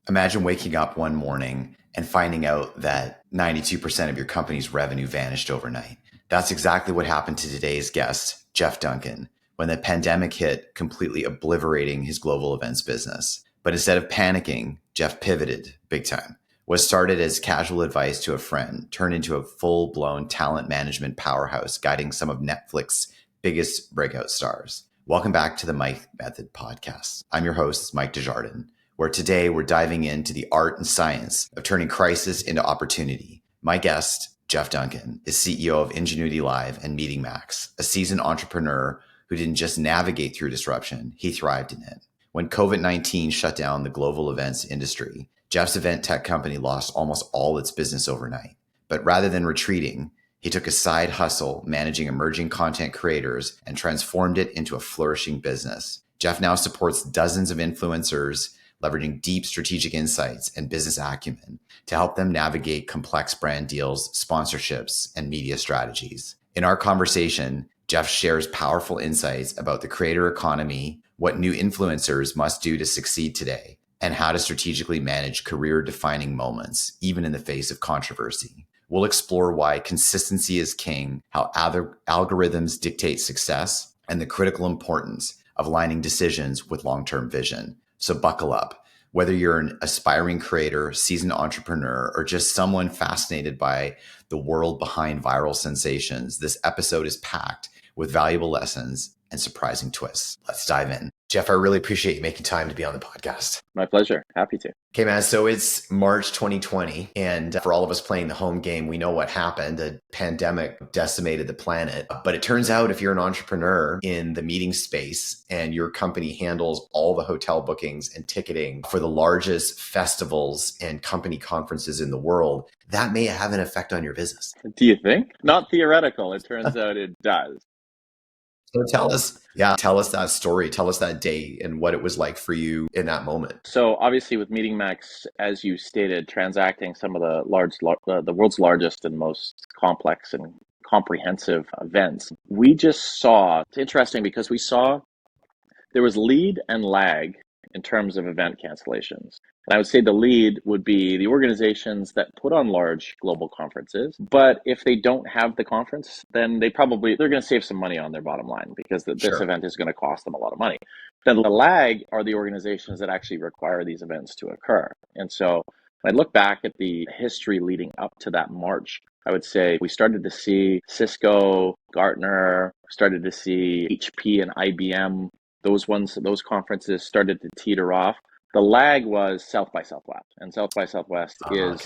Imagine waking up one morning and finding out that 92% of your company's revenue vanished overnight. That's exactly what happened to today's guest, Jeff Duncan, when the pandemic hit, completely obliterating his global events business. But instead of panicking, Jeff pivoted big time. What started as casual advice to a friend turned into a full-blown talent management powerhouse, guiding some of Netflix's biggest breakout stars. Welcome back to the Mike Method podcast. I'm your host, Mike Desjardins, where today we're diving into the art and science of turning crisis into opportunity. My guest, Jeff Duncan, is CEO of Ingenuity Live and Meeting Max, a seasoned entrepreneur who didn't just navigate through disruption, he thrived in it. When COVID-19 shut down the global events industry, Jeff's event tech company lost almost all its business overnight. But rather than retreating, he took a side hustle managing emerging content creators and transformed it into a flourishing business. Jeff now supports dozens of influencers, leveraging deep strategic insights and business acumen to help them navigate complex brand deals, sponsorships, and media strategies. In our conversation, Jeff shares powerful insights about the creator economy, what new influencers must do to succeed today, and how to strategically manage career-defining moments, even in the face of controversy. We'll explore why consistency is king, how algorithms dictate success, and the critical importance of aligning decisions with long-term vision. So buckle up. Whether you're an aspiring creator, seasoned entrepreneur, or just someone fascinated by the world behind viral sensations, this episode is packed with valuable lessons and surprising twists. Let's dive in. Jeff, I really appreciate you making time to be on the podcast. My pleasure. Happy to. Okay, man. So it's March 2020. And for all of us playing the home game, we know what happened. A pandemic decimated the planet. But it turns out if you're an entrepreneur in the meeting space and your company handles all the hotel bookings and ticketing for the largest festivals and company conferences in the world, that may have an effect on your business. Do you think? Not theoretical. It turns out it does. So tell us that story. Tell us that day and what it was like for you in that moment. So obviously with Meeting Max, as you stated, transacting some of the world's largest and most complex and comprehensive events, we just saw, it's interesting because we saw there was lead and lag in terms of event cancellations. And I would say the lead would be the organizations that put on large global conferences. But if they don't have the conference, then they're going to save some money on their bottom line because this event is going to cost them a lot of money. Then the lag are the organizations that actually require these events to occur. And so when I look back at the history leading up to that March, I would say we started to see Cisco, Gartner, started to see HP and IBM. Those conferences started to teeter off. The lag was South by Southwest. And South by Southwest is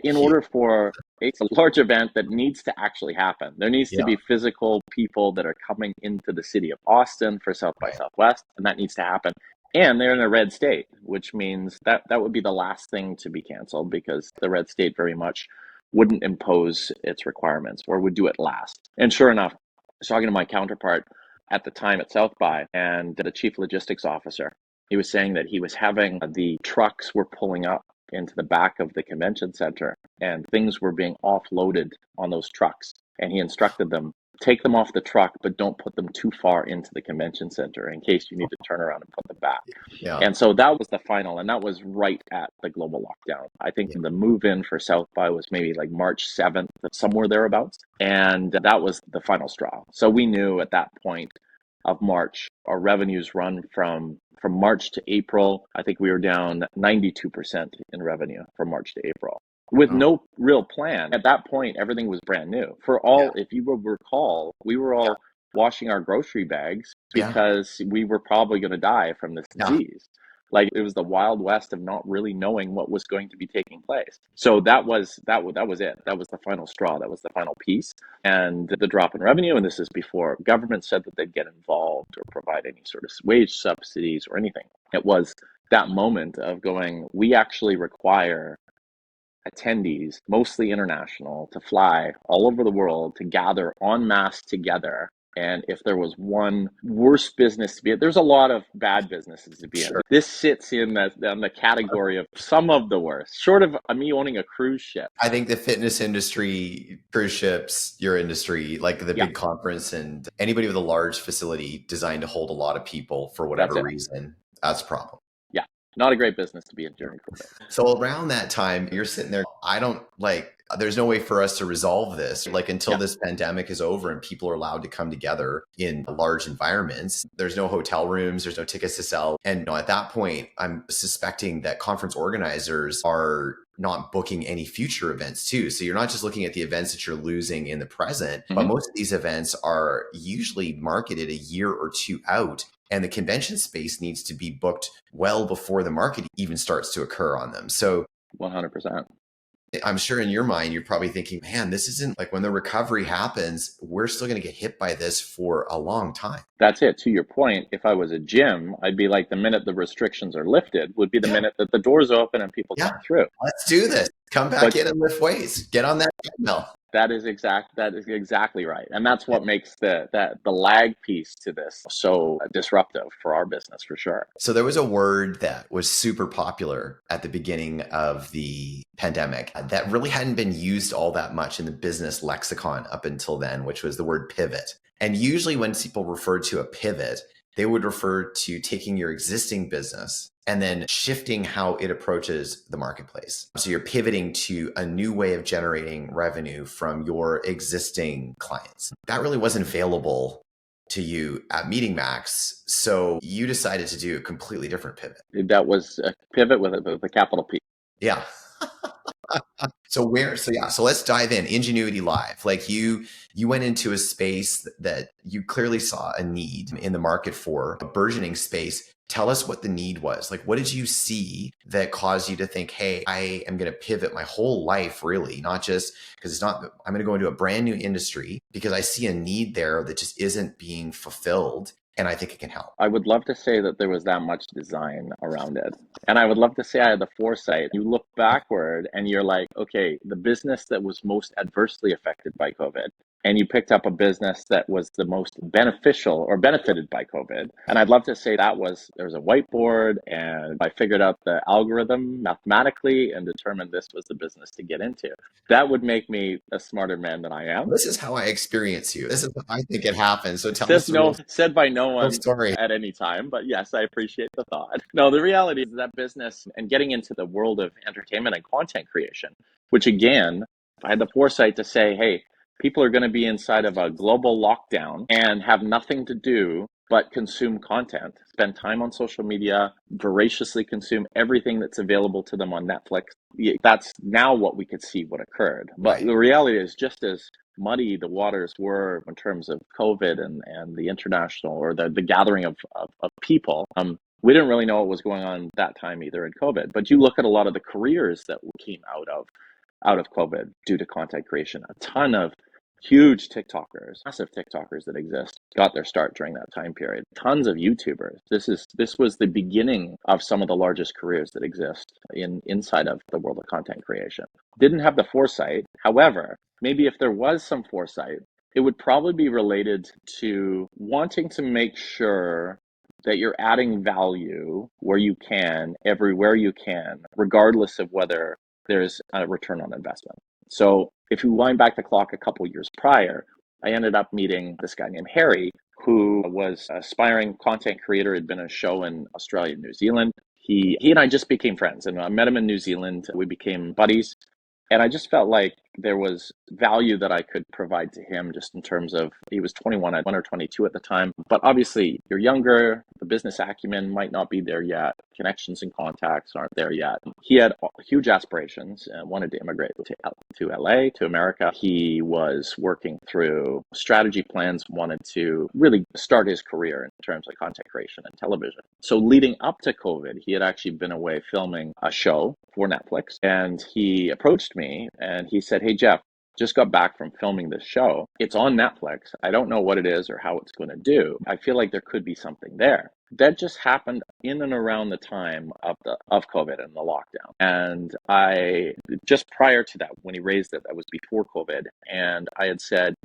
in order for a large event that needs to actually happen, there needs to be physical people that are coming into the city of Austin for South by Southwest, and that needs to happen. And they're in a red state, which means that would be the last thing to be canceled because the red state very much wouldn't impose its requirements or would do it last. And sure enough, I was talking to my counterpart at the time at South by and the chief logistics officer. He was saying that he was having the trucks were pulling up into the back of the convention center and things were being offloaded on those trucks. And he instructed them, take them off the truck, but don't put them too far into the convention center in case you need to turn around and put them back. Yeah. And so that was the final, and that was right at the global lockdown. I think the move in for South by was maybe like March 7th, somewhere thereabouts. And that was the final straw. So we knew at that point of March, our revenues run from March to April. I think we were down 92% in revenue from March to April with no real plan. At that point, everything was brand new. If you will recall, we were all washing our grocery bags because we were probably going to die from this disease. Like it was the Wild West of not really knowing what was going to be taking place. So that was it. That was the final straw. That was the final piece. And the drop in revenue, and this is before government said that they'd get involved or provide any sort of wage subsidies or anything. It was that moment of going, we actually require attendees, mostly international, to fly all over the world to gather en masse together. And if there was one worse business to be in, there's a lot of bad businesses to be in. This sits in the category of some of the worst, short of me owning a cruise ship. I think the fitness industry, cruise ships, your industry, like the big conference and anybody with a large facility designed to hold a lot of people for whatever reason, that's a problem. Yeah. Not a great business to be in during COVID. So around that time, you're sitting there, there's no way for us to resolve this. Like until Yeah. this pandemic is over and people are allowed to come together in large environments, there's no hotel rooms, there's no tickets to sell. And at that point, I'm suspecting that conference organizers are not booking any future events too. So you're not just looking at the events that you're losing in the present, but most of these events are usually marketed a year or two out. And the convention space needs to be booked well before the market even starts to occur on them. So 100%. I'm sure in your mind, you're probably thinking, man, this isn't like when the recovery happens, we're still going to get hit by this for a long time. That's it. To your point, if I was a gym, I'd be like the minute the restrictions are lifted would be the minute that the doors open and people come through. Let's do this. Come back in and lift weights. Get on that treadmill. That is exactly right. And that's what makes the lag piece to this so disruptive for our business, for sure. So there was a word that was super popular at the beginning of the pandemic that really hadn't been used all that much in the business lexicon up until then, which was the word pivot. And usually when people referred to a pivot, they would refer to taking your existing business and then shifting how it approaches the marketplace. So you're pivoting to a new way of generating revenue from your existing clients. That really wasn't available to you at Meeting Max. So you decided to do a completely different pivot. That was a pivot with a capital P. Yeah. So let's dive in. Ingenuity Live. Like you went into a space that you clearly saw a need in the market for, a burgeoning space. Tell us what the need was. Like, what did you see that caused you to think, hey, I am going to pivot my whole life, really, not just because I'm going to go into a brand new industry because I see a need there that just isn't being fulfilled. And I think it can help. I would love to say that there was that much design around it. And I would love to say I had the foresight. You look backward and you're like, okay, the business that was most adversely affected by COVID, and you picked up a business that was the most beneficial or benefited by COVID. And I'd love to say there was a whiteboard and I figured out the algorithm mathematically and determined this was the business to get into. That would make me a smarter man than I am. This is how I experience you. This is how I think it happened. So tell us. Said by no one story at any time, but yes, I appreciate the thought. No, the reality is that business and getting into the world of entertainment and content creation, which again, I had the foresight to say, hey, people are going to be inside of a global lockdown and have nothing to do but consume content, spend time on social media, voraciously consume everything that's available to them on Netflix. That's now what we could see what occurred. But the reality is, just as muddy the waters were in terms of COVID and the international or the gathering of people, we didn't really know what was going on that time either in COVID. But you look at a lot of the careers that came out of COVID due to content creation, a ton of huge TikTokers, massive TikTokers that exist, got their start during that time period. Tons of YouTubers. This was the beginning of some of the largest careers that exist inside of the world of content creation. Didn't have the foresight. However, maybe if there was some foresight, it would probably be related to wanting to make sure that you're adding value where you can, everywhere you can, regardless of whether there's a return on investment. So if you wind back the clock a couple years prior, I ended up meeting this guy named Harry, who was an aspiring content creator, had been on a show in Australia and New Zealand. He and I just became friends, and I met him in New Zealand. We became buddies. And I just felt like there was value that I could provide to him just in terms of, he was 21, I'd 1 or 22 at the time. But obviously, you're younger, the business acumen might not be there yet, connections and contacts aren't there yet. He had huge aspirations and wanted to immigrate to LA, to America. He was working through strategy plans, wanted to really start his career in terms of content creation and television. So leading up to COVID, he had actually been away filming a show for Netflix, and he approached me and he said, hey, Jeff, just got back from filming this show. It's on Netflix. I don't know what it is or how it's going to do. I feel like there could be something there. That just happened in and around the time of COVID and the lockdown. And I, just prior to that, when he raised it, that was before COVID. And I had said,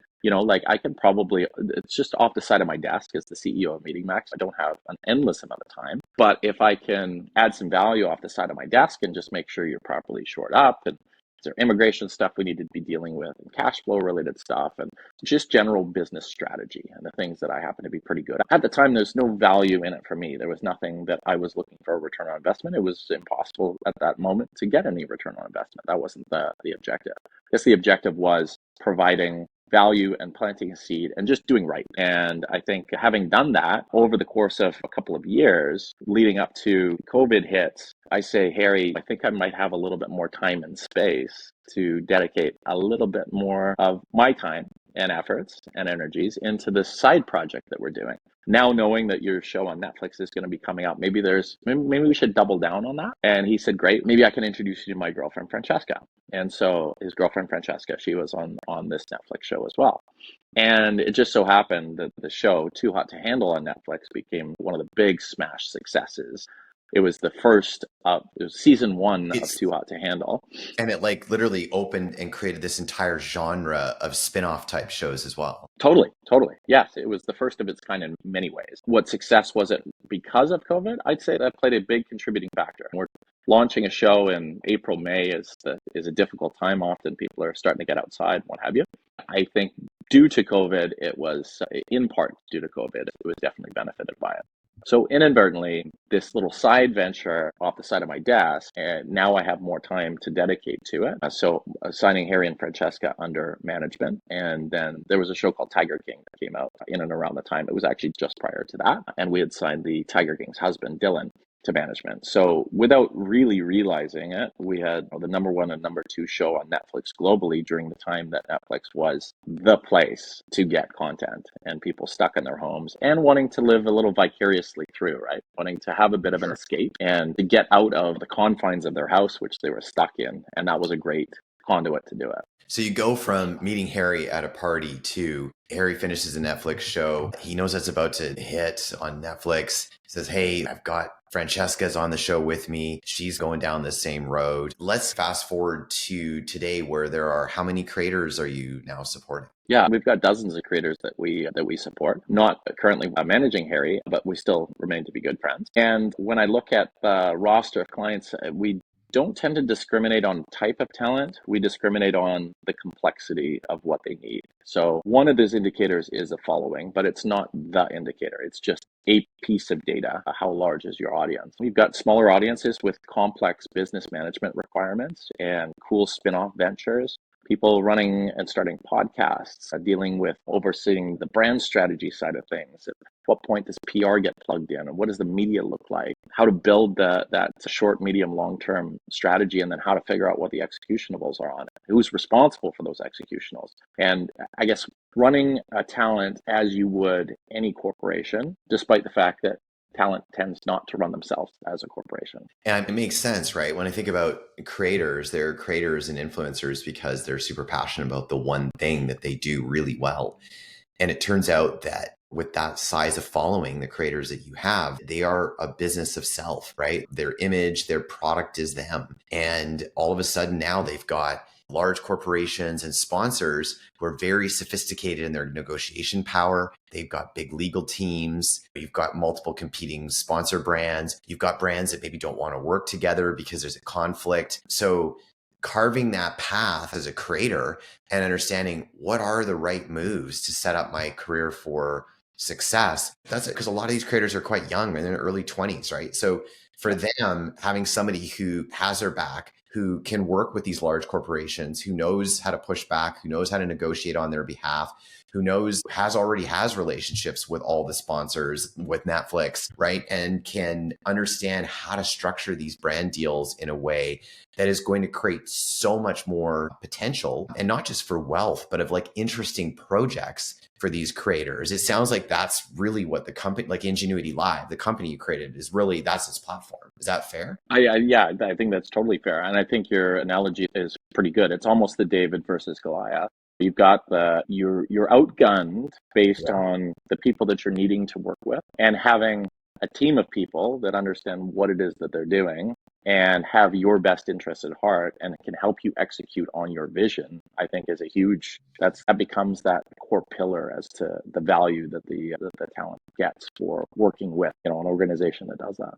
I can probably, it's just off the side of my desk as the CEO of Meeting Max. I don't have an endless amount of time, but if I can add some value off the side of my desk and just make sure you're properly shored up and there immigration stuff we needed to be dealing with, and cash flow related stuff, and just general business strategy and the things that I happen to be pretty good at. At the time, there's no value in it for me. There was nothing that I was looking for a return on investment. It was impossible at that moment to get any return on investment. That wasn't the objective. I guess the objective was providing value and planting a seed and just doing right. And I think having done that over the course of a couple of years leading up to COVID hits, I say, Harry, I think I might have a little bit more time and space to dedicate a little bit more of my time and efforts and energies into this side project that we're doing. Now knowing that your show on Netflix is going to be coming out, maybe we should double down on that. And he said, great, maybe I can introduce you to my girlfriend, Francesca. And so his girlfriend, Francesca, she was on this Netflix show as well. And it just so happened that the show, Too Hot to Handle on Netflix, became one of the big smash successes. It was the first it was season 1 of Too Hot to Handle. And it like literally opened and created this entire genre of spin-off type shows as well. Totally. Yes, it was the first of its kind in many ways. What success was it because of COVID? I'd say that played a big contributing factor. We're launching a show in April, May is a difficult time. Often people are starting to get outside, what have you. I think due to COVID, it was in part due to COVID, it was definitely benefited by it. So inadvertently, this little side venture off the side of my desk, and now I have more time to dedicate to it. So signing Harry and Francesca under management. And then there was a show called Tiger King that came out in and around the time. It was actually just prior to that. And we had signed the Tiger King's husband, Dylan, to management. So without really realizing it, we had the number 1 and number 2 show on Netflix globally during the time that Netflix was the place to get content and people stuck in their homes and wanting to live a little vicariously through, right? Wanting to have a bit of an escape and to get out of the confines of their house, which they were stuck in. And that was a great conduit to do it. So you go from meeting Harry at a party to Harry finishes a Netflix show. He knows that's about to hit on Netflix. He says, hey, I've got Francesca's on the show with me. She's going down the same road. Let's fast forward to today where there are, how many creators are you now supporting? Yeah, we've got dozens of creators that we support. Not currently managing Harry, but we still remain to be good friends. And when I look at the roster of clients, we don't tend to discriminate on type of talent. We discriminate on the complexity of what they need. So one of those indicators is the following, but it's not the indicator. It's just a piece of data. How large is your audience? We've got smaller audiences with complex business management requirements and cool spin-off ventures. People running and starting podcasts, dealing with overseeing the brand strategy side of things. At what point does PR get plugged in? And what does the media look like? How to build that short, medium, long-term strategy, and then how to figure out what the executables are on it. Who's responsible for those executables? And I guess running a talent as you would any corporation, despite the fact that talent tends not to run themselves as a corporation. And it makes sense, right? When I think about creators, they're creators and influencers because they're super passionate about the one thing that they do really well. And it turns out that with that size of following, the creators that you have, they are a business of self, right? Their image, their product is them. And all of a sudden now they've got large corporations and sponsors who are very sophisticated in their negotiation power. They've got big legal teams. You've got multiple competing sponsor brands. You've got brands that maybe don't want to work together because there's a conflict. So carving that path as a creator and understanding what are the right moves to set up my career for success. That's it. Because a lot of these creators are quite young, in their early 20s, right? So for them, having somebody who has their back, who can work with these large corporations, who knows how to push back, who knows how to negotiate on their behalf, who already has relationships with all the sponsors with Netflix, right? And can understand how to structure these brand deals in a way that is going to create so much more potential, and not just for wealth, but of like interesting projects for these creators. It sounds like that's really what the company, like Ingenuity Live, the company you created, is really, that's its platform. Is that fair? Yeah, I think that's totally fair. And I think your analogy is pretty good. It's almost the David versus Goliath. You've got you're outgunned based on the people that you're needing to work with, and having a team of people that understand what it is that they're doing and have your best interests at heart and can help you execute on your vision, I think is that becomes that core pillar as to the value that the talent gets for working with, an organization that does that.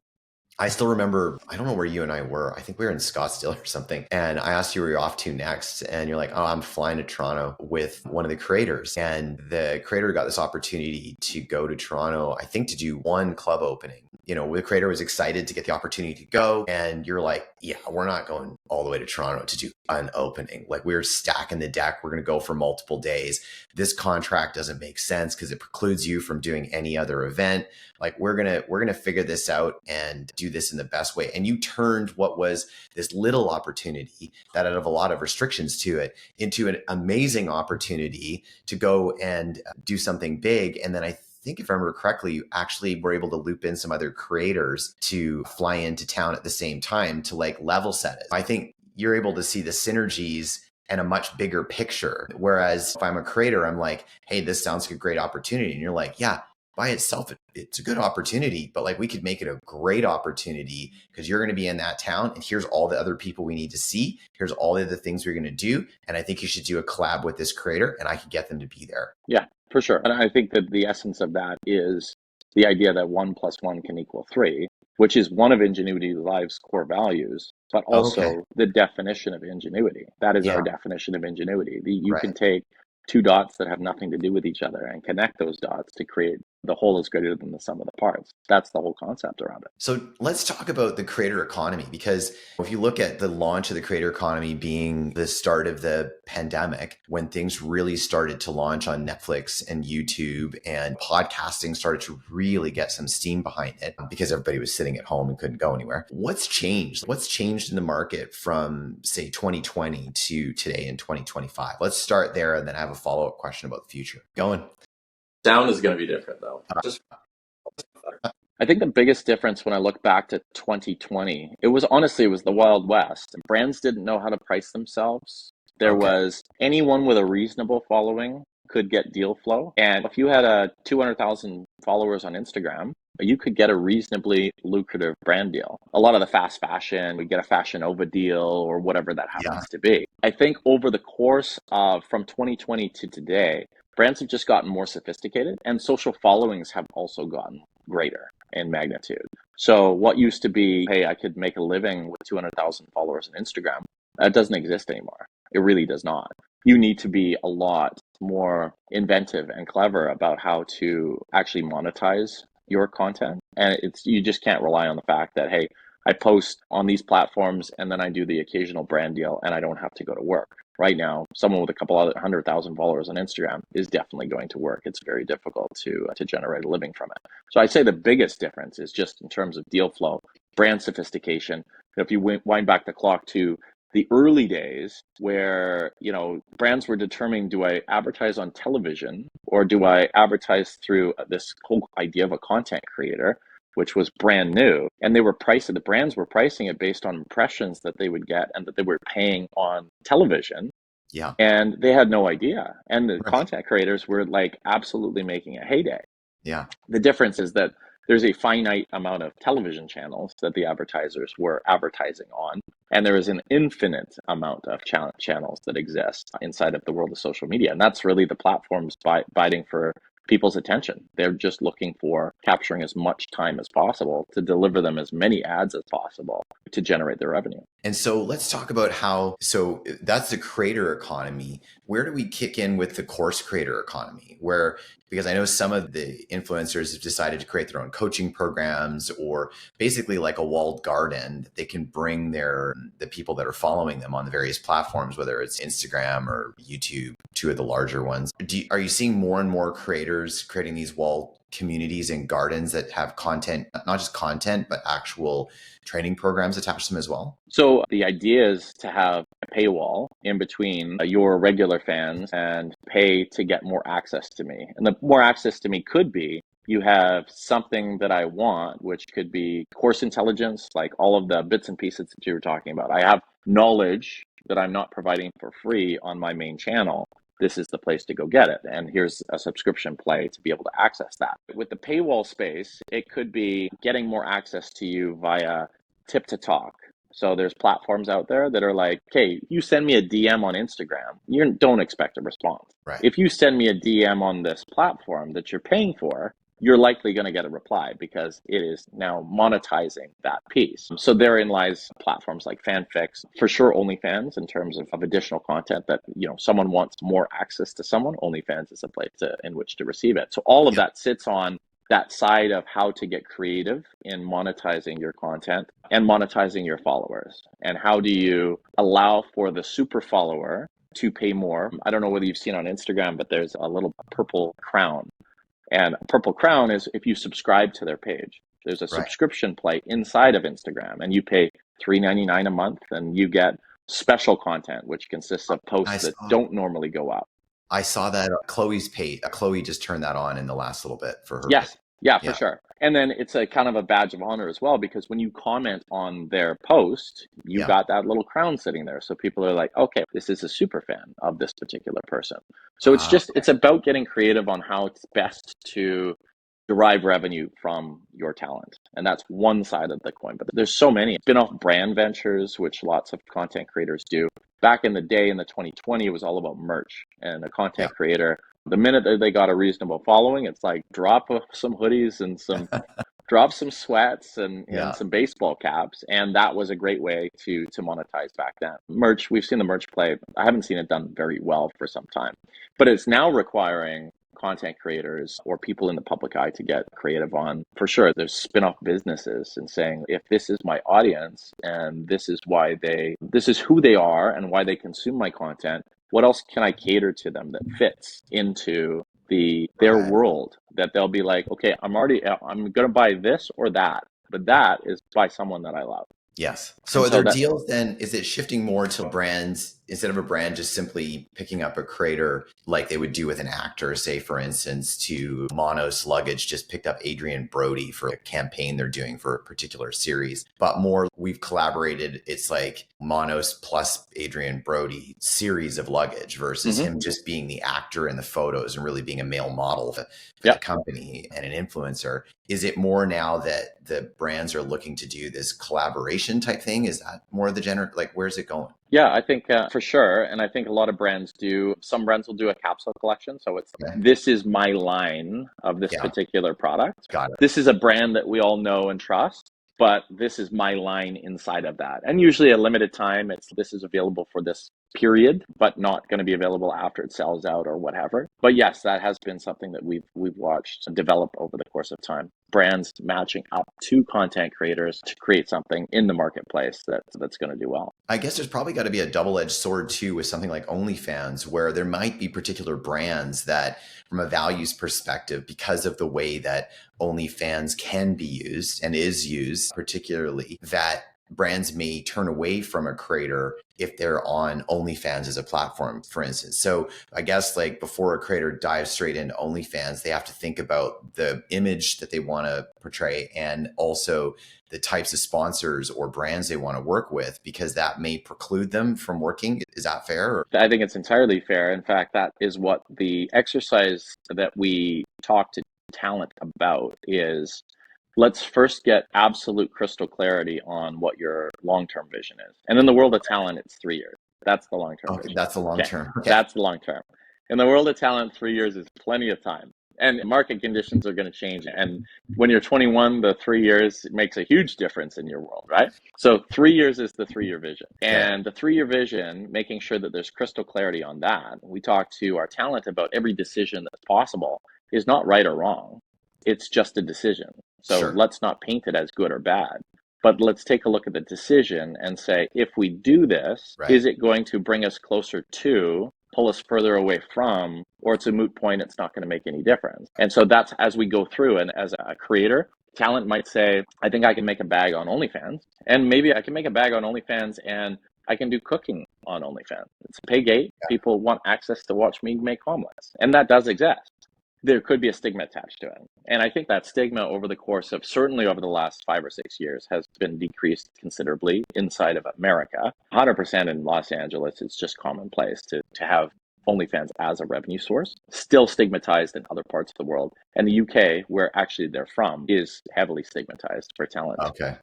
I still remember, I don't know where you and I were. I think we were in Scottsdale or something. And I asked you where you're off to next. And you're like, oh, I'm flying to Toronto with one of the creators. And the creator got this opportunity to go to Toronto, I think to do one club opening. You know, the creator was excited to get the opportunity to go. And you're like, yeah, we're not going all the way to Toronto to do an opening. Like, we're stacking the deck. We're going to go for multiple days. This contract doesn't make sense because it precludes you from doing any other event. Like, we're gonna figure this out and do this in the best way. And you turned what was this little opportunity that had a lot of restrictions to it into an amazing opportunity to go and do something big. And then I think if I remember correctly, you actually were able to loop in some other creators to fly into town at the same time to like level set it. I think you're able to see the synergies and a much bigger picture. Whereas if I'm a creator, I'm like, hey, this sounds like a great opportunity. And you're like, yeah, by itself, it's a good opportunity, but like we could make it a great opportunity because you're going to be in that town and here's all the other people we need to see. Here's all the other things we're going to do. And I think you should do a collab with this creator and I could get them to be there. Yeah, for sure. And I think that the essence of that is the idea that 1+1 can equal 3, which is one of Ingenuity Live's core values, but also the definition of ingenuity. That is our definition of ingenuity. You can take two dots that have nothing to do with each other and connect those dots to create the whole is greater than the sum of the parts. That's the whole concept around it. So let's talk about the creator economy, because if you look at the launch of the creator economy being the start of the pandemic, when things really started to launch on Netflix and YouTube and podcasting started to really get some steam behind it because everybody was sitting at home and couldn't go anywhere. What's changed? What's changed in the market from, say, 2020 to today in 2025? Let's start there and then I have a follow-up question about the future. Going. Sound is going to be different though. I think the biggest difference when I look back to 2020, it was the Wild West. Brands didn't know how to price themselves. There was anyone with a reasonable following could get deal flow. And if you had a 200,000 followers on Instagram, you could get a reasonably lucrative brand deal. A lot of the fast fashion, we get a Fashion Nova deal or whatever that happens to be. I think over the course of from 2020 to today, brands have just gotten more sophisticated and social followings have also gotten greater in magnitude. So what used to be, hey, I could make a living with 200,000 followers on Instagram, that doesn't exist anymore. It really does not. You need to be a lot more inventive and clever about how to actually monetize your content. And you just can't rely on the fact that, hey, I post on these platforms and then I do the occasional brand deal and I don't have to go to work. Right now, someone with a couple other 100,000 followers on Instagram is definitely going to work. It's very difficult to generate a living from it. So I'd say the biggest difference is just in terms of deal flow, brand sophistication. If you wind back the clock to the early days where, brands were determining, do I advertise on television or do I advertise through this whole idea of a content creator, which was brand new. And the brands were pricing it based on impressions that they would get and that they were paying on television. Yeah. And they had no idea. And the content creators were like absolutely making a heyday. Yeah. The difference is that there's a finite amount of television channels that the advertisers were advertising on. And there is an infinite amount of channels that exist inside of the world of social media. And that's really the platforms biting for people's attention. They're just looking for capturing as much time as possible to deliver them as many ads as possible to generate their revenue. And so let's talk about so that's the creator economy. Where do we kick in with the course creator economy? Because I know some of the influencers have decided to create their own coaching programs or basically like a walled garden that they can bring the people that are following them on the various platforms, whether it's Instagram or YouTube, two of the larger ones. Are you seeing more and more creators creating these walled communities and gardens that have content, not just content, but actual training programs attached to them as well? So the idea is to have a paywall in between your regular fans and pay to get more access to me. And the more access to me could be, you have something that I want, which could be course intelligence, like all of the bits and pieces that you were talking about. I have knowledge that I'm not providing for free on my main channel. This is the place to go get it. And here's a subscription play to be able to access that. With the paywall space, it could be getting more access to you via tip to talk. So there's platforms out there that are like, okay, you send me a DM on Instagram, you don't expect a response. Right. If you send me a DM on this platform that you're paying for, you're likely going to get a reply because it is now monetizing that piece. So therein lies platforms like Fanfics, for sure OnlyFans in terms of additional content that, someone wants more access to someone, OnlyFans is a place in which to receive it. So all of that sits on that side of how to get creative in monetizing your content and monetizing your followers. And how do you allow for the super follower to pay more? I don't know whether you've seen on Instagram, but there's a little purple crown. And a purple crown is if you subscribe to their page. There's a subscription play inside of Instagram, and you pay $3.99 a month, and you get special content, which consists of posts that don't normally go up. I saw that Chloe's page. Chloe just turned that on in the last little bit for her. Yes. Yeah, for sure. And then it's a kind of a badge of honor as well, because when you comment on their post, you got that little crown sitting there. So people are like, okay, this is a super fan of this particular person. So it's about getting creative on how it's best to derive revenue from your talent. And that's one side of the coin. But there's so many spin-off brand ventures, which lots of content creators do. Back in the day, in the 2020, it was all about merch. And a content creator, the minute that they got a reasonable following, it's like drop some hoodies and drop some sweats and some baseball caps. And that was a great way to monetize back then. Merch, we've seen the merch play. I haven't seen it done very well for some time, but it's now requiring content creators or people in the public eye to get creative on. For sure, there's spin-off businesses and saying, if this is my audience and this is who they are and why they consume my content, what else can I cater to them that fits into their world, that they'll be like, okay, I'm going to buy this or that, but that is by someone that I love. Yes. So are there deals then, is it shifting more to brands, instead of a brand just simply picking up a creator like they would do with an actor, say for instance, to Monos Luggage just picked up Adrian Brody for a campaign they're doing for a particular series, but more we've collaborated, it's like Monos plus Adrian Brody series of luggage versus him just being the actor in the photos and really being a male model for the company and an influencer. Is it more now that the brands are looking to do this collaboration type thing? Is that more of the where's it going? Yeah, I think for sure. And I think a lot of brands some brands will do a capsule collection. So it's, this is my line of this particular product. Got it. This is a brand that we all know and trust, but this is my line inside of that. And usually a limited time, this is available for this period, but not going to be available after it sells out or whatever. But yes, that has been something that we've watched develop over the course of time. Brands matching up to content creators to create something in the marketplace that's going to do well. I guess there's probably got to be a double-edged sword too with something like OnlyFans, where there might be particular brands that, from a values perspective, because of the way that OnlyFans can be used and is used, particularly, that brands may turn away from a creator if they're on OnlyFans as a platform, for instance. So I guess before a creator dives straight into OnlyFans, they have to think about the image that they want to portray and also the types of sponsors or brands they want to work with, because that may preclude them from working. Is that fair? I think it's entirely fair. In fact, that is what the exercise that we talk to talent about is. Let's first get absolute crystal clarity on what your long-term vision is. And in the world of talent, it's 3 years. That's the long-term vision. That's the long-term. Okay. That's the long-term. In the world of talent, 3 years is plenty of time. And market conditions are going to change. And when you're 21, the 3 years makes a huge difference in your world, right? So 3 years is the 3-year vision. And the 3-year vision, making sure that there's crystal clarity on that. We talk to our talent about every decision that's possible is not right or wrong. It's just a decision. So let's not paint it as good or bad, but let's take a look at the decision and say, if we do this, is it going to bring us closer to, pull us further away from, or it's a moot point, it's not going to make any difference. And so that's as we go through. And as a creator, talent might say, I think I can make a bag on OnlyFans, and maybe I can make a bag on OnlyFans and I can do cooking on OnlyFans. It's a pay gate. People want access to watch me make omelets, and that does exist. There could be a stigma attached to it. And I think that stigma over the course of, certainly over the last 5 or 6 years, has been decreased considerably inside of America. 100% in Los Angeles, it's just commonplace to have OnlyFans as a revenue source. Still stigmatized in other parts of the world. And the UK, where actually they're from, is heavily stigmatized for talent. Okay.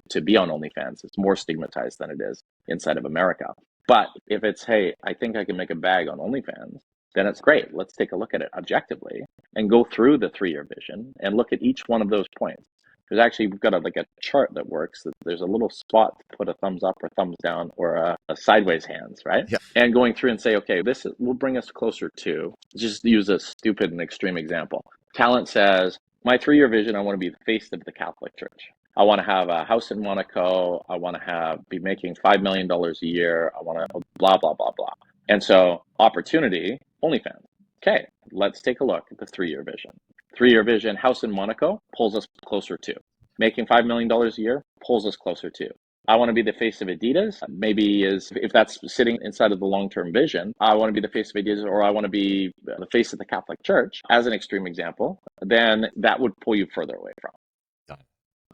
To be on OnlyFans, it's more stigmatized than it is inside of America. But if it's, hey, I think I can make a bag on OnlyFans, then it's great. Let's take a look at it objectively and go through the 3-year vision and look at each one of those points. There's actually, we've got a chart that works. That there's a little spot to put a thumbs up or thumbs down or a sideways hands, right? Yeah. And going through and say, okay, this will bring us closer to, just use a stupid and extreme example. Talent says, my 3-year vision, I want to be the face of the Catholic Church. I want to have a house in Monaco. I want to be making $5 million a year. I want to blah, blah, blah, blah. And so opportunity, OnlyFans. Okay, let's take a look at the 3-year vision. 3-year vision, house in Monaco pulls us closer to. Making $5 million a year pulls us closer to. I want to be the face of Adidas. Maybe if that's sitting inside of the long-term vision, I want to be the face of Adidas, or I want to be the face of the Catholic Church, as an extreme example, then that would pull you further away from.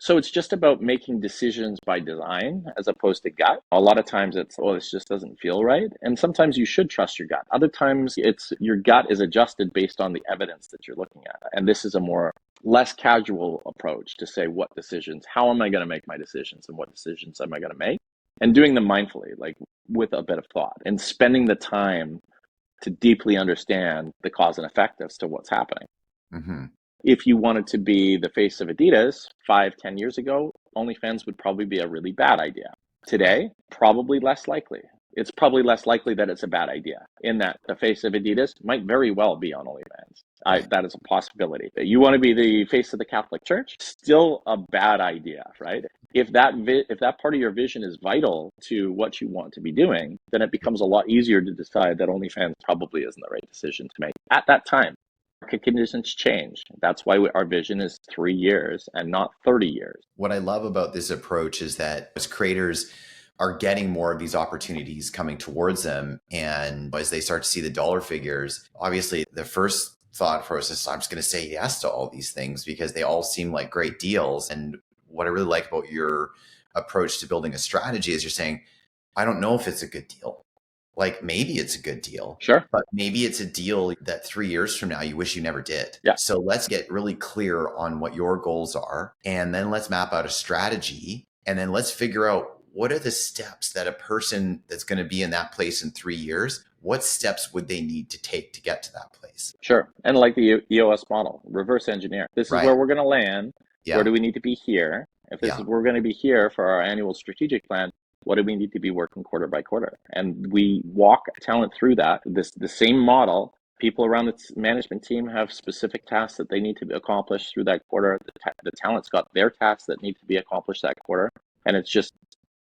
So it's just about making decisions by design as opposed to gut. A lot of times it's, oh, this just doesn't feel right. And sometimes you should trust your gut. Other times it's your gut is adjusted based on the evidence that you're looking at. And this is a less casual approach to say what decisions, how am I going to make my decisions and what decisions am I going to make? And doing them mindfully, like with a bit of thought and spending the time to deeply understand the cause and effect as to what's happening. Mm-hmm. If you wanted to be the face of Adidas 5-10 years ago, OnlyFans would probably be a really bad idea. Today, probably less likely. It's probably less likely that it's a bad idea, in that the face of Adidas might very well be on OnlyFans. That is a possibility. You want to be the face of the Catholic Church? Still a bad idea, right? If that part of your vision is vital to what you want to be doing, then it becomes a lot easier to decide that OnlyFans probably isn't the right decision to make at that time. Market conditions change. That's why our vision is 3 years and not 30 years. What I love about this approach is that as creators are getting more of these opportunities coming towards them, and as they start to see the dollar figures, obviously the first thought process, I'm just going to say yes to all these things because they all seem like great deals. And what I really like about your approach to building a strategy is you're saying, I don't know if it's a good deal. Like maybe it's a good deal, sure, but maybe it's a deal that 3 years from now you wish you never did. Yeah. So let's get really clear on what your goals are, and then let's map out a strategy, and then let's figure out what are the steps that a person that's going to be in that place in 3 years, what steps would they need to take to get to that place? Sure. And like the EOS model, reverse engineer. This is where we're going to land. Yeah. Where do we need to be here? If this is we're going to be here for our annual strategic plan, what do we need to be working quarter by quarter? And we walk talent through that. The same model, people around the management team have specific tasks that they need to accomplish through that quarter. The talent's got their tasks that need to be accomplished that quarter. And it's just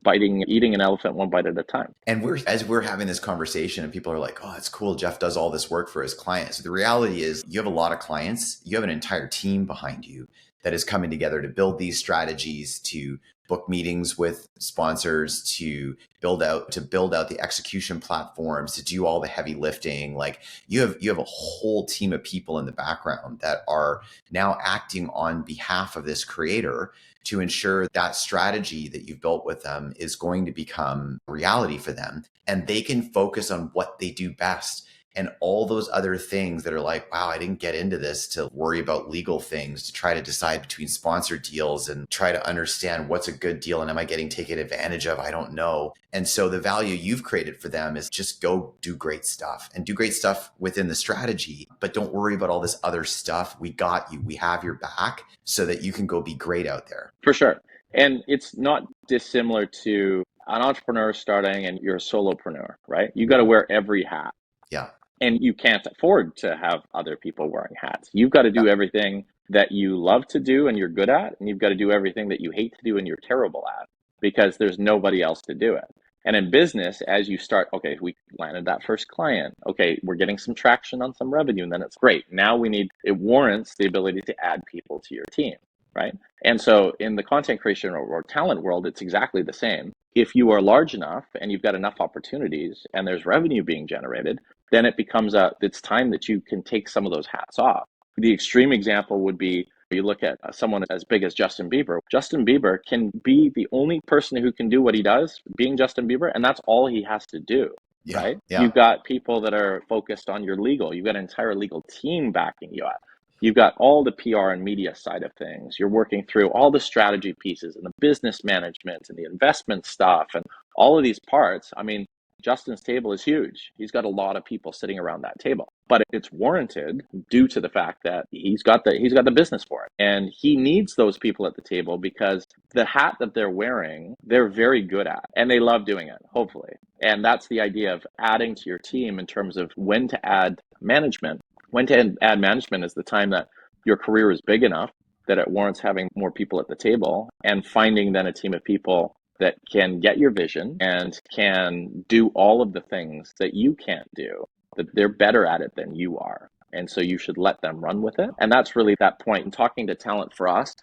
eating an elephant one bite at a time. And as we're having this conversation and people are like, oh, it's cool, Jeff does all this work for his clients. The reality is you have a lot of clients, you have an entire team behind you that is coming together to build these strategies, to book meetings with sponsors, to build out the execution platforms, to do all the heavy lifting. Like you have a whole team of people in the background that are now acting on behalf of this creator to ensure that strategy that you've built with them is going to become reality for them, and they can focus on what they do best. And all those other things that are like, wow, I didn't get into this to worry about legal things, to try to decide between sponsor deals and try to understand what's a good deal and am I getting taken advantage of? I don't know. And so the value you've created for them is just go do great stuff and do great stuff within the strategy, but don't worry about all this other stuff. We got you. We have your back so that you can go be great out there. For sure. And it's not dissimilar to an entrepreneur starting and you're a solopreneur, right? You got to wear every hat. Yeah. And you can't afford to have other people wearing hats. You've got to do everything that you love to do and you're good at, and you've got to do everything that you hate to do and you're terrible at, because there's nobody else to do it. And in business, as you start, okay, we landed that first client. Okay, we're getting some traction on some revenue, and then it's great. Now it warrants the ability to add people to your team, right? And so in the content creation or talent world, it's exactly the same. If you are large enough and you've got enough opportunities and there's revenue being generated, then it becomes it's time that you can take some of those hats off. The extreme example would be, you look at someone as big as Justin Bieber. Justin Bieber can be the only person who can do what he does, being Justin Bieber, and that's all he has to do, right? Yeah. You've got people that are focused on your legal. You've got an entire legal team backing you up. You've got all the PR and media side of things. You're working through all the strategy pieces and the business management and the investment stuff and all of these parts. I mean, Justin's table is huge. He's got a lot of people sitting around that table, but it's warranted due to the fact that he's got the business for it. And he needs those people at the table because the hat that they're wearing, they're very good at and they love doing it, hopefully. And that's the idea of adding to your team in terms of when to add management. When to add management is the time that your career is big enough that it warrants having more people at the table, and finding then a team of people that can get your vision and can do all of the things that you can't do, that they're better at it than you are. And so you should let them run with it. And that's really that point. And talking to talent for us,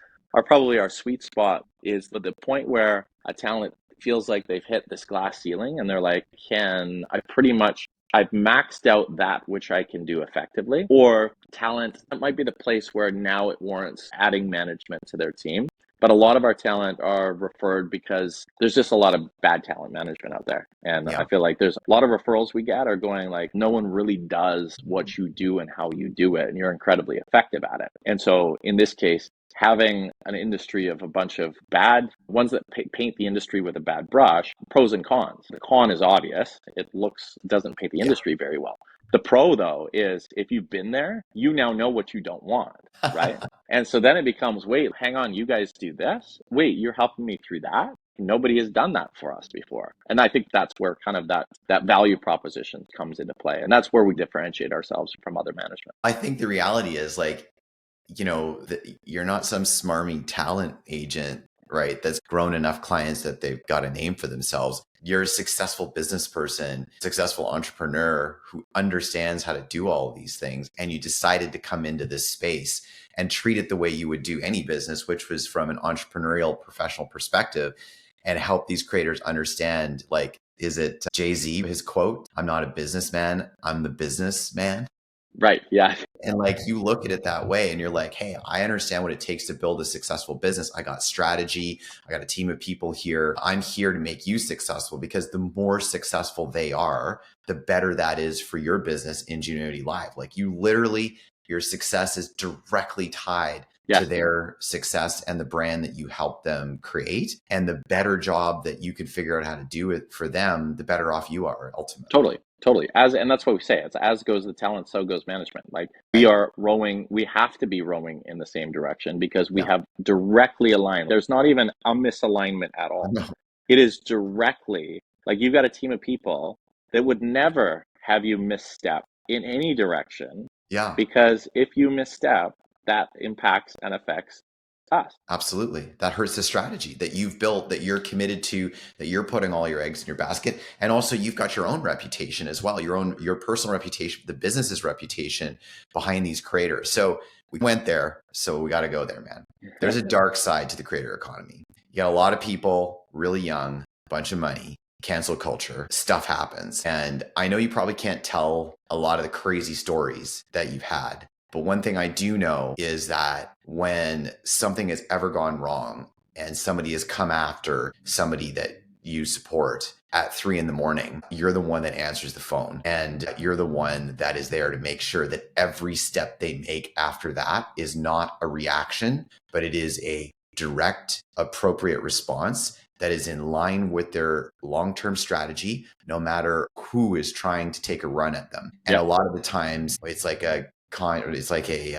probably our sweet spot is the point where a talent feels like they've hit this glass ceiling and they're like, I've maxed out that which I can do effectively. Or talent, that might be the place where now it warrants adding management to their team. But a lot of our talent are referred because there's just a lot of bad talent management out there. And I feel like there's a lot of referrals we get are going like, no one really does what you do and how you do it, and you're incredibly effective at it. And so in this case, having an industry of a bunch of bad ones that paint the industry with a bad brush, pros and cons. The con is obvious. It doesn't paint the industry very well. The pro, though, is if you've been there, you now know what you don't want, right? And so then it becomes, wait, hang on, you guys do this? Wait, you're helping me through that? Nobody has done that for us before. And I think that's where kind of that value proposition comes into play. And that's where we differentiate ourselves from other management. I think the reality is like, you're not some smarmy talent agent, right? That's grown enough clients that they've got a name for themselves. You're a successful business person, successful entrepreneur who understands how to do all of these things. And you decided to come into this space and treat it the way you would do any business, which was from an entrepreneurial professional perspective, and help these creators understand, like, is it Jay-Z, his quote, "I'm not a businessman, I'm the businessman." Right. Yeah. And like, you look at it that way and you're like, hey, I understand what it takes to build a successful business. I got strategy. I got a team of people here. I'm here to make you successful, because the more successful they are, the better that is for your business, Ingenuity Live. Like, you literally, your success is directly tied to their success and the brand that you help them create. And the better job that you can figure out how to do it for them, the better off you are ultimately. Totally. And that's what we say. It's as goes the talent, so goes management. Like, we have to be rowing in the same direction, because we have directly aligned. There's not even a misalignment at all. No. It is directly, like, you've got a team of people that would never have you misstep in any direction. Yeah. Because if you misstep, that impacts and affects us. Absolutely. That hurts the strategy that you've built, that you're committed to, that you're putting all your eggs in your basket. And also, you've got your own reputation as well, your personal reputation, the business's reputation behind these creators. So we went there, so we got to go there, man. There's a dark side to the creator economy. You got a lot of people really young, a bunch of money, cancel culture, stuff happens. And I know you probably can't tell a lot of the crazy stories that you've had. But one thing I do know is that when something has ever gone wrong and somebody has come after somebody that you support at 3 a.m, you're the one that answers the phone, and you're the one that is there to make sure that every step they make after that is not a reaction, but it is a direct, appropriate response that is in line with their long-term strategy, no matter who is trying to take a run at them. And a lot of the times it's like a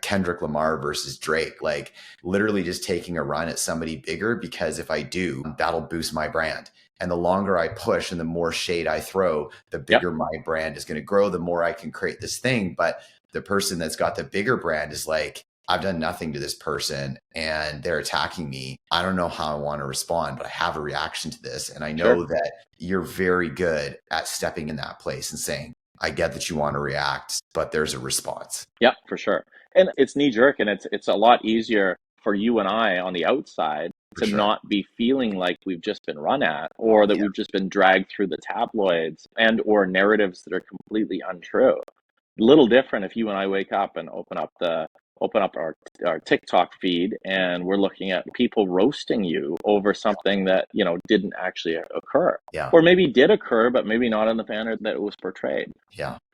Kendrick Lamar versus Drake, like literally just taking a run at somebody bigger, because if I do, that'll boost my brand. And the longer I push and the more shade I throw, the bigger my brand is going to grow, the more I can create this thing. But the person that's got the bigger brand is like, I've done nothing to this person and they're attacking me. I don't know how I want to respond, but I have a reaction to this. And I know that you're very good at stepping in that place and saying, I get that you want to react, but there's a response. Yeah, for sure. And it's knee jerk, and it's a lot easier for you and I on the outside to not be feeling like we've just been run at, or that we've just been dragged through the tabloids and or narratives that are completely untrue. A little different if you and I wake up and open up our TikTok feed and we're looking at people roasting you over something that, didn't actually occur. Or maybe did occur, but maybe not in the manner that it was portrayed.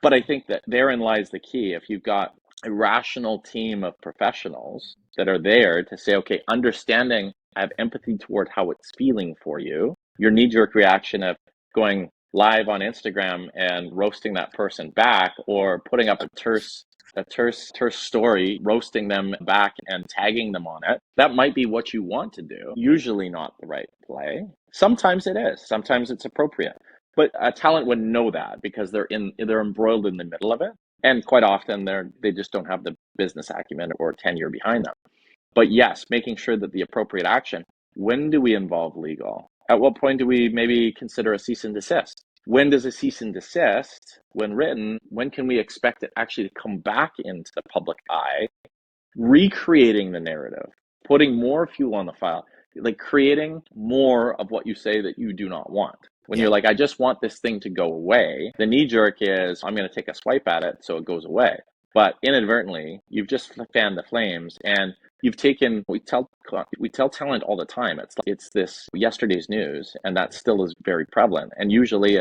But I think that therein lies the key. If you've got a rational team of professionals that are there to say, okay, understanding, I have empathy toward how it's feeling for you, your knee-jerk reaction of going, live on Instagram and roasting that person back, or putting up a terse story, roasting them back and tagging them on it. That might be what you want to do. Usually not the right play. Sometimes it is. Sometimes it's appropriate. But a talent would know that because they're embroiled in the middle of it. And quite often they just don't have the business acumen or tenure behind them. But yes, making sure that the appropriate action, when do we involve legal? At what point do we maybe consider a cease and desist? When does a cease and desist, when written, when can we expect it actually to come back into the public eye, recreating the narrative, putting more fuel on the fire, like creating more of what you say that you do not want? When Yeah. you're like, I just want this thing to go away, the knee jerk is, I'm going to take a swipe at it so it goes away. But inadvertently, you've just fanned the flames, and you've taken, we tell talent all the time, it's this yesterday's news, and that still is very prevalent. And usually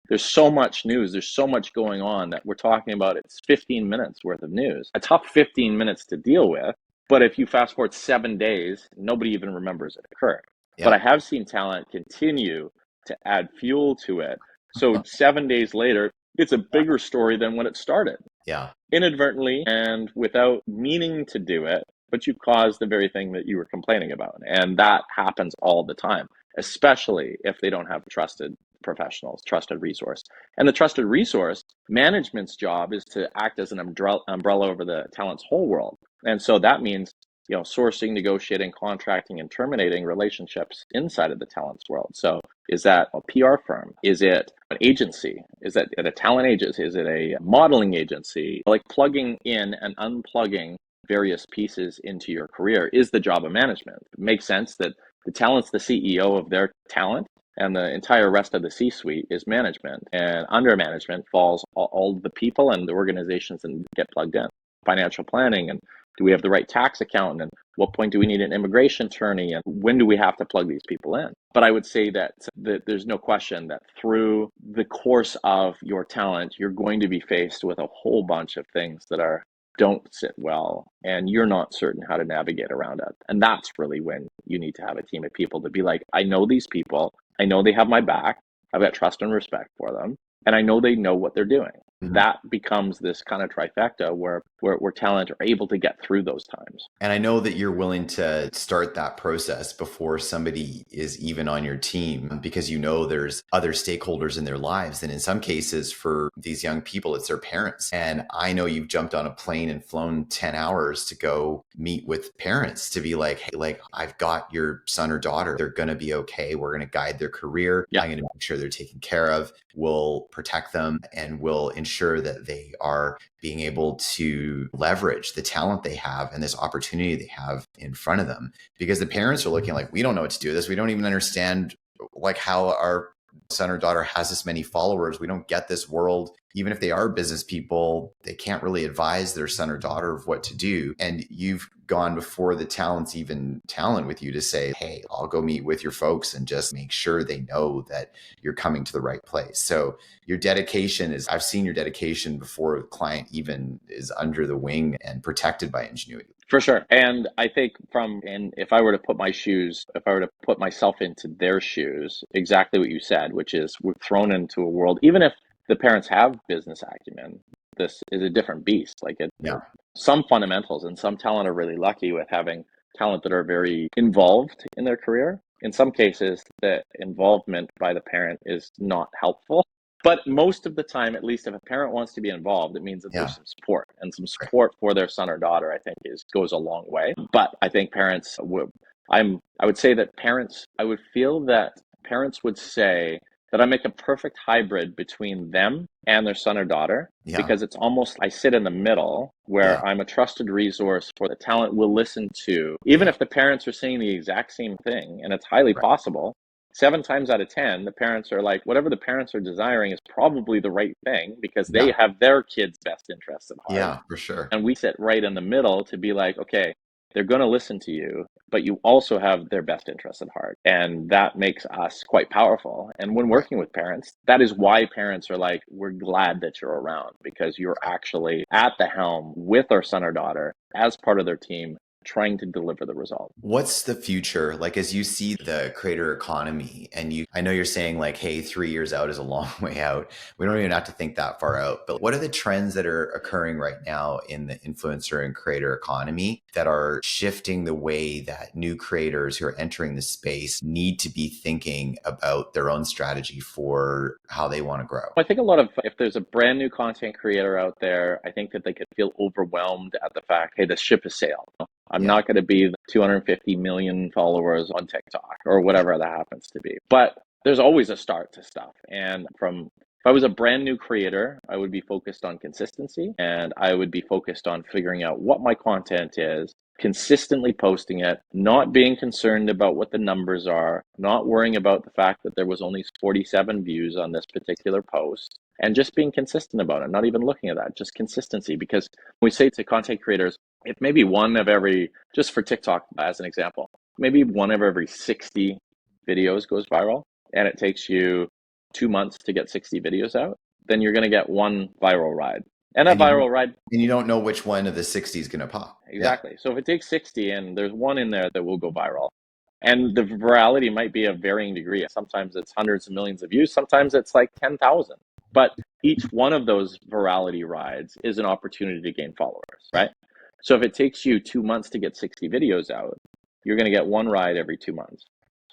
there's so much news, there's so much going on that we're talking about, it's 15 minutes worth of news, a tough 15 minutes to deal with. But if you fast forward 7 days, nobody even remembers it occurred. Yeah. But I have seen talent continue to add fuel to it. So 7 days later, it's a bigger story than when it started. Yeah. Inadvertently and without meaning to do it, but you caused the very thing that you were complaining about. And that happens all the time, especially if they don't have trusted professionals, trusted resource. And the trusted resource, management's job is to act as an umbrella over the talent's whole world. And so that means, sourcing, negotiating, contracting, and terminating relationships inside of the talent's world. So is that a PR firm? Is it an agency? Is that a talent agency? Is it a modeling agency? Like plugging in and unplugging various pieces into your career is the job of management. It makes sense that the talent's the CEO of their talent, and the entire rest of the C-suite is management. And under management falls all the people and the organizations that get plugged in. Financial planning, and do we have the right tax accountant, and what point do we need an immigration attorney, and when do we have to plug these people in? But I would say that there's no question that through the course of your talent, you're going to be faced with a whole bunch of things that don't sit well, and you're not certain how to navigate around it. And that's really when you need to have a team of people to be like, I know these people, I know they have my back, I've got trust and respect for them, and I know they know what they're doing. Mm-hmm. That becomes this kind of trifecta where talent are able to get through those times. And I know that you're willing to start that process before somebody is even on your team, because there's other stakeholders in their lives. And in some cases, for these young people, it's their parents. And I know you've jumped on a plane and flown 10 hours to go meet with parents to be like, hey, I've got your son or daughter. They're going to be okay. We're going to guide their career. Yeah. I'm going to make sure they're taken care of. We'll protect them, and we'll ensure that they are being able to leverage the talent they have and this opportunity they have in front of them. Because the parents are looking like, we don't know what to do with this. We don't even understand how our son or daughter has this many followers. We don't get this world. Even if they are business people, they can't really advise their son or daughter of what to do. And you've gone before the talent's even talent with you to say, hey, I'll go meet with your folks and just make sure they know that you're coming to the right place. So your dedication I've seen your dedication before the client even is under the wing and protected by Ingenuity. For sure. And I think if I were to put myself into their shoes, exactly what you said, which is we're thrown into a world, even if the parents have business acumen, this is a different beast. Some fundamentals, and some talent are really lucky with having talent that are very involved in their career. In some cases, the involvement by the parent is not helpful. But most of the time, at least if a parent wants to be involved, it means that there's some support, and some support for their son or daughter, I think, goes a long way. But I think parents I would say that I would feel that parents would say that I make a perfect hybrid between them and their son or daughter, because it's almost, I sit in the middle where I'm a trusted resource for the talent will listen to, even if the parents are saying the exact same thing, and it's highly possible. 7 times out of 10, the parents are like, whatever the parents are desiring is probably the right thing, because they have their kids' best interests at heart. Yeah, for sure. And we sit right in the middle to be like, okay, they're going to listen to you, but you also have their best interests at heart. And that makes us quite powerful. And when working with parents, that is why parents are like, we're glad that you're around, because you're actually at the helm with our son or daughter as part of their team, trying to deliver the result. What's the future? Like, as you see the creator economy, and I know you're saying like, hey, 3 years out is a long way out. We don't even have to think that far out, but what are the trends that are occurring right now in the influencer and creator economy that are shifting the way that new creators who are entering the space need to be thinking about their own strategy for how they want to grow? I think if there's a brand new content creator out there, I think that they could feel overwhelmed at the fact, hey, the ship has sailed. I'm not going to be the 250 million followers on TikTok or whatever that happens to be. But there's always a start to stuff. And if I was a brand new creator, I would be focused on consistency, and I would be focused on figuring out what my content is, consistently posting it, not being concerned about what the numbers are, not worrying about the fact that there was only 47 views on this particular post, and just being consistent about it, not even looking at that, just consistency. Because we say to content creators, if maybe one of every, just for TikTok as an example, maybe one of every 60 videos goes viral, and it takes you 2 months to get 60 videos out, then you're going to get one viral ride. And that viral ride, and you don't know which one of the 60 is going to pop. Exactly. Yeah. So if it takes 60 and there's one in there that will go viral, and the virality might be of varying degree. Sometimes it's hundreds of millions of views. Sometimes it's like 10,000. But each one of those virality rides is an opportunity to gain followers, right? So if it takes you 2 months to get 60 videos out, you're going to get one ride every 2 months,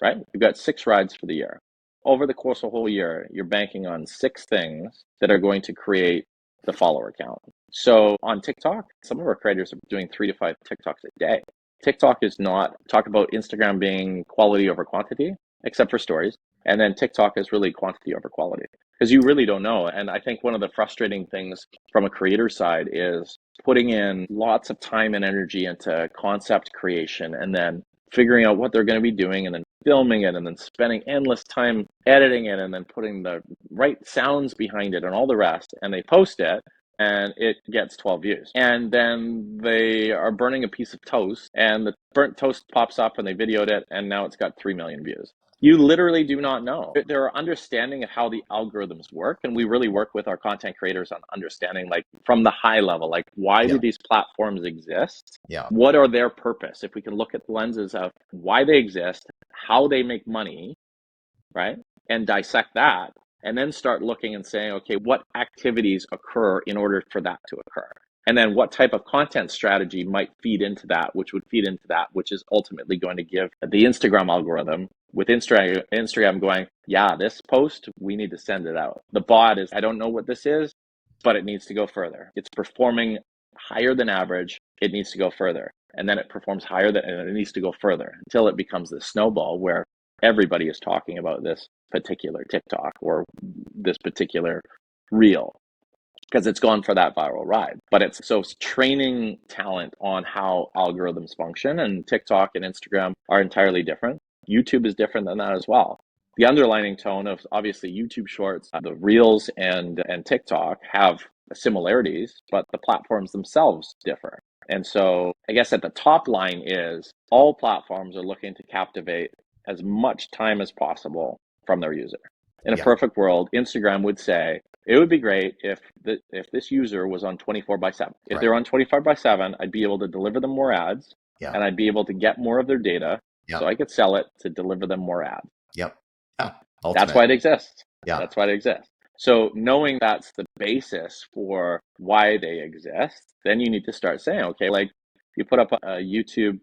right? You've got 6 rides for the year. Over the course of a whole year, you're banking on 6 things that are going to create the follower count. So on TikTok, some of our creators are doing 3 to 5 TikToks a day. TikTok is not, talk about Instagram being quality over quantity, except for stories. And then TikTok is really quantity over quality, because you really don't know. And I think one of the frustrating things from a creator side is putting in lots of time and energy into concept creation, and then figuring out what they're going to be doing, and then filming it, and then spending endless time editing it, and then putting the right sounds behind it and all the rest. And they post it, and it gets 12 views. And then they are burning a piece of toast, and the burnt toast pops up, and they videoed it, and now it's got 3 million views. You literally do not know. There are understanding of how the algorithms work, and we really work with our content creators on understanding, like, from the high level, like, why do these platforms exist? What are their purpose? If we can look at the lenses of why they exist, how they make money, right, and dissect that, and then start looking and saying, okay, what activities occur in order for that to occur? And then what type of content strategy might feed into that, which would feed into that, which is ultimately going to give the Instagram algorithm, with Instagram going, yeah, this post, we need to send it out. The bot is, I don't know what this is, but it needs to go further. It's performing higher than average. It needs to go further. And then it performs higher than, and it needs to go further until it becomes this snowball where everybody is talking about this particular TikTok or this particular reel, because it's gone for that viral ride. But it's training talent on how algorithms function, and TikTok and Instagram are entirely different. YouTube is different than that as well. The underlining tone of, obviously, YouTube Shorts, the Reels and TikTok have similarities, but the platforms themselves differ. And so I guess at the top line is all platforms are looking to captivate as much time as possible from their user. In a perfect world, Instagram would say, it would be great if this user was on 24/7. If they're on 24/7, I'd be able to deliver them more ads, and I'd be able to get more of their data, so I could sell it to deliver them more ads. That's why it exists. That's why it exists. So knowing that's the basis for why they exist, then you need to start saying, okay, like, you put up a YouTube,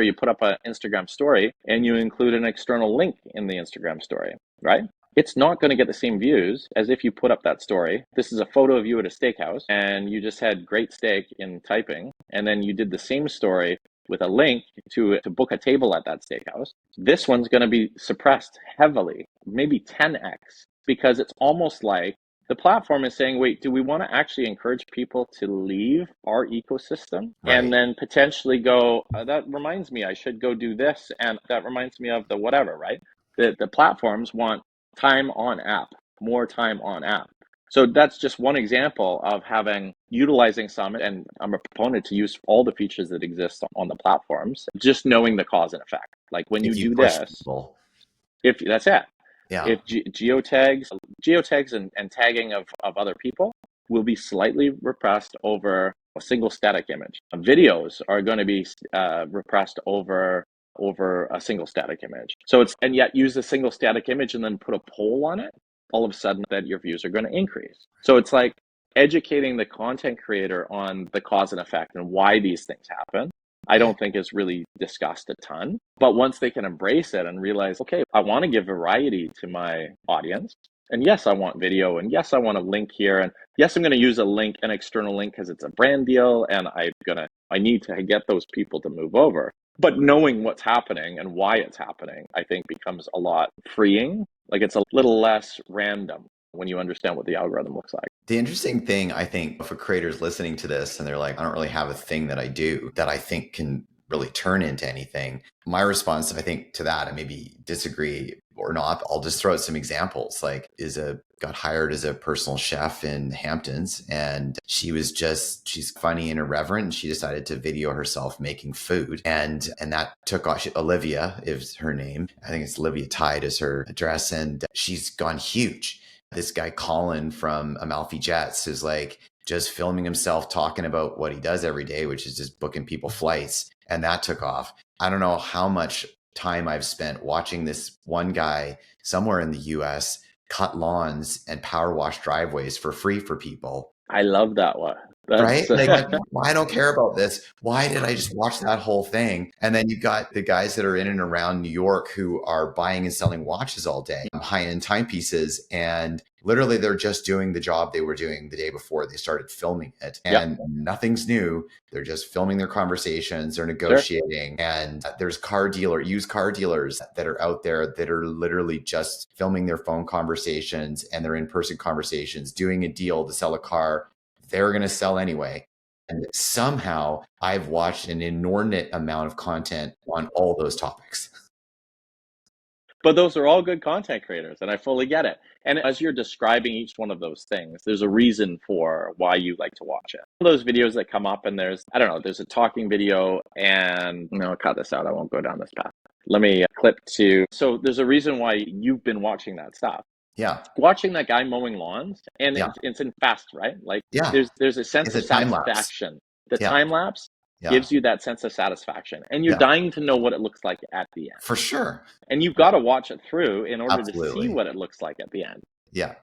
you put up an Instagram story, and you include an external link in the Instagram story, right? It's not going to get the same views as if you put up that story. This is a photo of you at a steakhouse, and you just had great steak in typing, and then you did the same story with a link to book a table at that steakhouse. This one's going to be suppressed heavily, maybe 10x, because it's almost like the platform is saying, wait, do we want to actually encourage people to leave our ecosystem and then potentially go, that reminds me, I should go do this, and that reminds me of the whatever, right? The platforms want time on app, more time on app. So that's just one example of utilizing some, and I'm a proponent to use all the features that exist on the platforms, just knowing the cause and effect. Like when you do this, if that's it. If geotags and tagging of other people will be slightly repressed over a single static image. Videos are going to be repressed over a single static image. And yet use a single static image and then put a poll on it, all of a sudden that your views are going to increase. So it's like educating the content creator on the cause and effect and why these things happen. I don't think is really discussed a ton, but once they can embrace it and realize, okay, I want to give variety to my audience. And yes, I want video. And yes, I want a link here. And yes, I'm going to use an external link because it's a brand deal. And I need to get those people to move over. But knowing what's happening and why it's happening, I think becomes a lot freeing. Like it's a little less random when you understand what the algorithm looks like. The interesting thing, I think, for creators listening to this and they're like, I don't really have a thing that I do that I think can really turn into anything. My response, I think, to that, and maybe disagree or not, I'll just throw out some examples. Like, got hired as a personal chef in Hamptons, and she's funny and irreverent, and she decided to video herself making food, and that took off. Olivia is her name. I think it's Olivia Tide is her address, and she's gone huge. This guy Colin from Amalfi Jets is like just filming himself talking about what he does every day, which is just booking people flights. And that took off. I don't know how much time I've spent watching this one guy somewhere in the US cut lawns and power wash driveways for free for people. I love that one. Right? Like, I don't care about this. Why did I just watch that whole thing? And then you've got the guys that are in and around New York who are buying and selling watches all day, high-end timepieces. And literally they're just doing the job they were doing the day before they started filming it. And nothing's new. They're just filming their conversations, they're negotiating. Sure. And there's used car dealers that are out there that are literally just filming their phone conversations and their in-person conversations, doing a deal to sell a car they're going to sell anyway. And somehow I've watched an inordinate amount of content on all those topics. But those are all good content creators, and I fully get it. And as you're describing each one of those things, there's a reason for why you like to watch it. Those videos that come up and there's a talking video, and no, cut this out. I won't go down this path. Let me clip to. So there's a reason why you've been watching that stuff. Yeah. Watching that guy mowing lawns, and it's in fast, right? Like there's a sense of satisfaction. The time lapse gives you that sense of satisfaction, and you're dying to know what it looks like at the end. For sure. And you've got to watch it through in order to see what it looks like at the end. Yeah.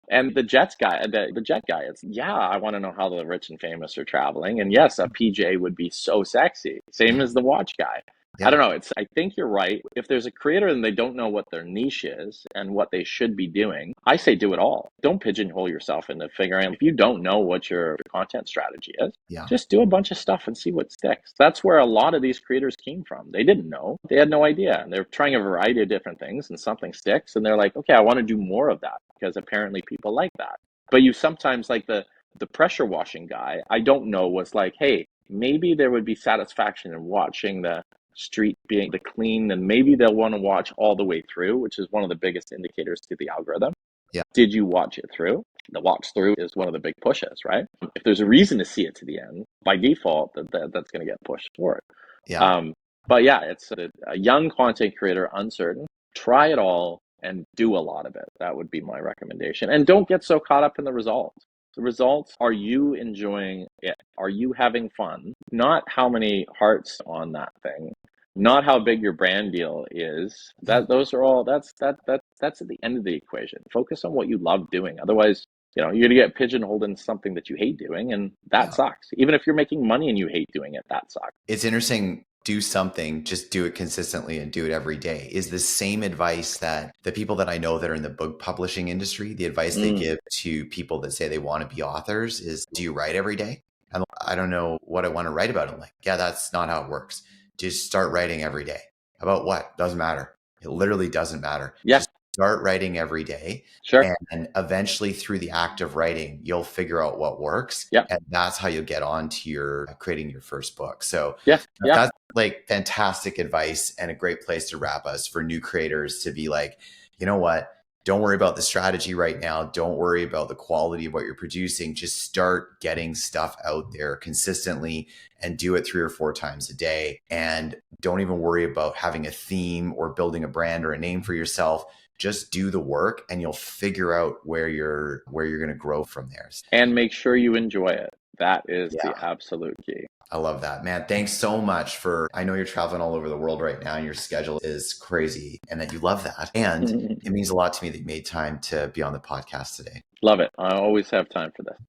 And the jet guy, it's, I want to know how the rich and famous are traveling. And yes, a PJ would be so sexy. Same as the watch guy. Yeah. I don't know. I think you're right. If there's a creator and they don't know what their niche is and what they should be doing, I say do it all. Don't pigeonhole yourself into figuring. If you don't know what your content strategy is, just do a bunch of stuff and see what sticks. That's where a lot of these creators came from. They didn't know. They had no idea. And they're trying a variety of different things and something sticks. And they're like, okay, I want to do more of that because apparently people like that. But you sometimes, like the pressure washing guy, I don't know, was like, hey, maybe there would be satisfaction in watching the street being the clean, and maybe they'll want to watch all the way through, which is one of the biggest indicators to the algorithm. Yeah. Did you watch it through? The watch through is one of the big pushes, right? If there's a reason to see it to the end, by default, that's going to get pushed forward. Yeah. But yeah, it's a young content creator, uncertain. Try it all and do a lot of it. That would be my recommendation. And don't get so caught up in the results. The results, are you enjoying it? Are you having fun? Not how many hearts on that thing, not how big your brand deal is. Those are all, that's at the end of the equation. Focus on what you love doing. Otherwise, you're going to get pigeonholed in something that you hate doing, and that sucks. Even if you're making money and you hate doing it, that sucks. It's interesting. Do something, just do it consistently and do it every day is the same advice that the people that I know that are in the book publishing industry, the advice they give to people that say they want to be authors is, do you write every day? And I don't know what I want to write about. I'm like, that's not how it works. Just start writing every day. About what? Doesn't matter. It literally doesn't matter. Yeah. Just start writing every day. Sure. And eventually through the act of writing, you'll figure out what works. Yeah. And that's how you'll get on to your creating your first book. So that's like fantastic advice and a great place to wrap us for new creators to be like, you know what? Don't worry about the strategy right now. Don't worry about the quality of what you're producing. Just start getting stuff out there consistently and do it 3 or 4 times a day. And don't even worry about having a theme or building a brand or a name for yourself. Just do the work and you'll figure out where you're going to grow from there. And make sure you enjoy it. That is Yeah. the absolute key. I love that, man. Thanks so much I know you're traveling all over the world right now and your schedule is crazy and that you love that. And it means a lot to me that you made time to be on the podcast today. Love it. I always have time for this.